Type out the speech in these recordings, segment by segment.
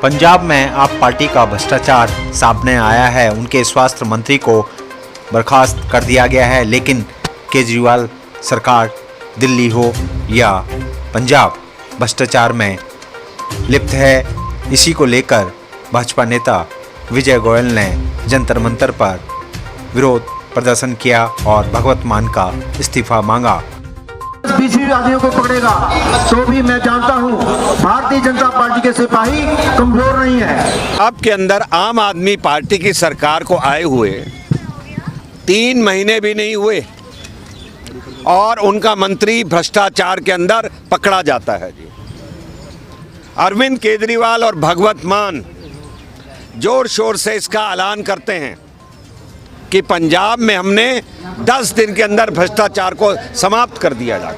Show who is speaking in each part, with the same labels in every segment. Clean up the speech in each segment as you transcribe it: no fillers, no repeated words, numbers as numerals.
Speaker 1: पंजाब में आप पार्टी का भ्रष्टाचार सामने आया है। उनके स्वास्थ्य मंत्री को बर्खास्त कर दिया गया है, लेकिन केजरीवाल सरकार दिल्ली हो या पंजाब भ्रष्टाचार में लिप्त है। इसी को लेकर भाजपा नेता विजय गोयल ने जंतर मंतर पर विरोध प्रदर्शन किया और भगवत मान का इस्तीफा मांगा।
Speaker 2: बीसीवादियों को पकड़ेगा तो भी मैं जानता हूं भारतीय जनता पार्टी के सिपाही कमजोर नहीं है।
Speaker 3: आपके अंदर आम आदमी पार्टी की सरकार को आए हुए 3 महीने भी नहीं हुए और उनका मंत्री भ्रष्टाचार के अंदर पकड़ा जाता है जी। अरविंद केजरीवाल और भगवत मान जोर शोर से इसका ऐलान करते हैं कि पंजाब में हमने 10 दिन के अंदर भ्रष्टाचार को समाप्त कर दिया जाए।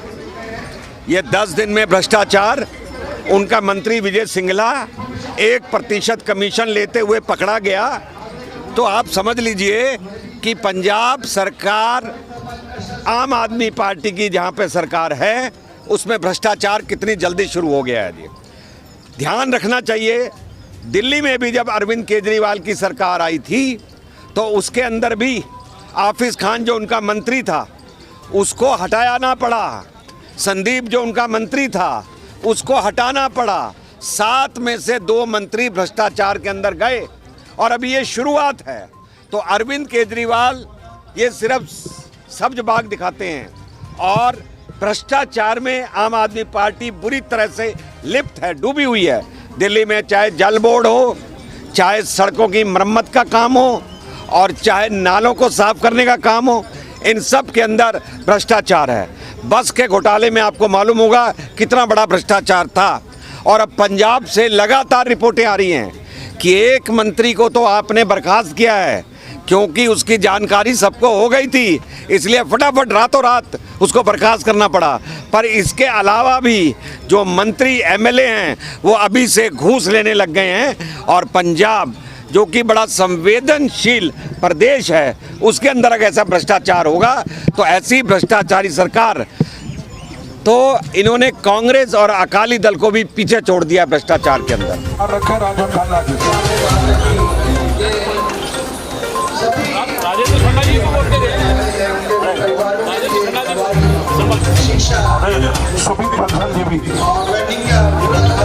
Speaker 3: ये 10 दिन में भ्रष्टाचार उनका मंत्री विजय सिंघला 1% कमीशन लेते हुए पकड़ा गया, तो आप समझ लीजिए कि पंजाब सरकार आम आदमी पार्टी की जहाँ पे सरकार है उसमें भ्रष्टाचार कितनी जल्दी शुरू हो गया है जी। ध्यान रखना चाहिए, दिल्ली में भी जब अरविंद केजरीवाल की सरकार आई थी तो उसके अंदर भी आफिस खान जो उनका मंत्री था उसको हटाना पड़ा, संदीप जो उनका मंत्री था उसको हटाना पड़ा। 7 में से 2 मंत्री भ्रष्टाचार के अंदर गए और अभी ये शुरुआत है। तो अरविंद केजरीवाल ये सिर्फ सब्ज बाग दिखाते हैं और भ्रष्टाचार में आम आदमी पार्टी बुरी तरह से लिप्त है, डूबी हुई है। दिल्ली में चाहे जल बोर्ड हो, चाहे सड़कों की मरम्मत का काम हो और चाहे नालों को साफ करने का काम हो, इन सब के अंदर भ्रष्टाचार है। बस के घोटाले में आपको मालूम होगा कितना बड़ा भ्रष्टाचार था। और अब पंजाब से लगातार रिपोर्टें आ रही हैं कि एक मंत्री को तो आपने बर्खास्त किया है क्योंकि उसकी जानकारी सबको हो गई थी, इसलिए फटाफट रातों रात उसको बर्खास्त करना पड़ा। पर इसके अलावा भी जो मंत्री एमएलए हैं वो अभी से घूस लेने लग गए हैं और पंजाब जो कि बड़ा संवेदनशील प्रदेश है उसके अंदर अगर ऐसा भ्रष्टाचार होगा तो ऐसी भ्रष्टाचारी सरकार, तो इन्होंने कांग्रेस और अकाली दल को भी पीछे छोड़ दिया भ्रष्टाचार के अंदर।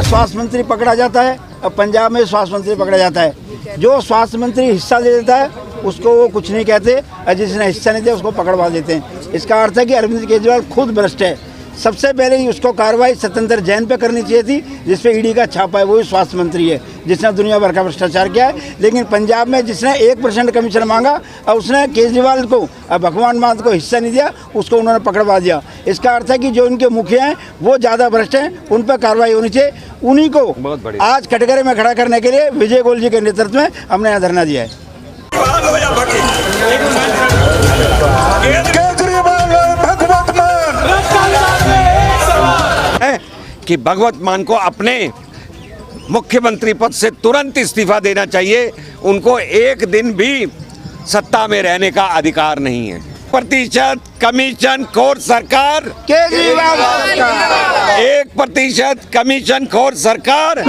Speaker 4: स्वास्थ्य मंत्री पकड़ा जाता है और पंजाब में स्वास्थ्य मंत्री पकड़ा जाता है। जो स्वास्थ्य मंत्री हिस्सा दे देता है उसको वो कुछ नहीं कहते और जिसने हिस्सा नहीं दिया उसको पकड़वा देते हैं। इसका अर्थ है कि अरविंद केजरीवाल खुद भ्रष्ट है। सबसे पहले ही उसको कार्रवाई सत्येंद्र जैन पे करनी चाहिए थी, जिसपे ईडी का छापा है, वही स्वास्थ्य मंत्री है जिसने दुनिया भर का भ्रष्टाचार किया है। लेकिन पंजाब में जिसने 1% कमीशन मांगा और उसने केजरीवाल को और भगवान मान को हिस्सा नहीं दिया, उसको उन्होंने पकड़वा दिया। इसका अर्थ है कि जो इनके मुखिया हैं वो ज़्यादा भ्रष्ट हैं, उन पर कार्रवाई होनी चाहिए। उन्हीं को आज कटघरे में खड़ा करने के लिए विजय गोयल जी के नेतृत्व में हमने यहाँ धरना दिया है।
Speaker 3: कि भगवत मान को अपने मुख्यमंत्री पद से तुरंत इस्तीफा देना चाहिए। उनको एक दिन भी सत्ता में रहने का अधिकार नहीं है। 1% कमीशन खोर सरकार
Speaker 4: केजरीवाल
Speaker 3: 1% कमीशन खोर सरकार।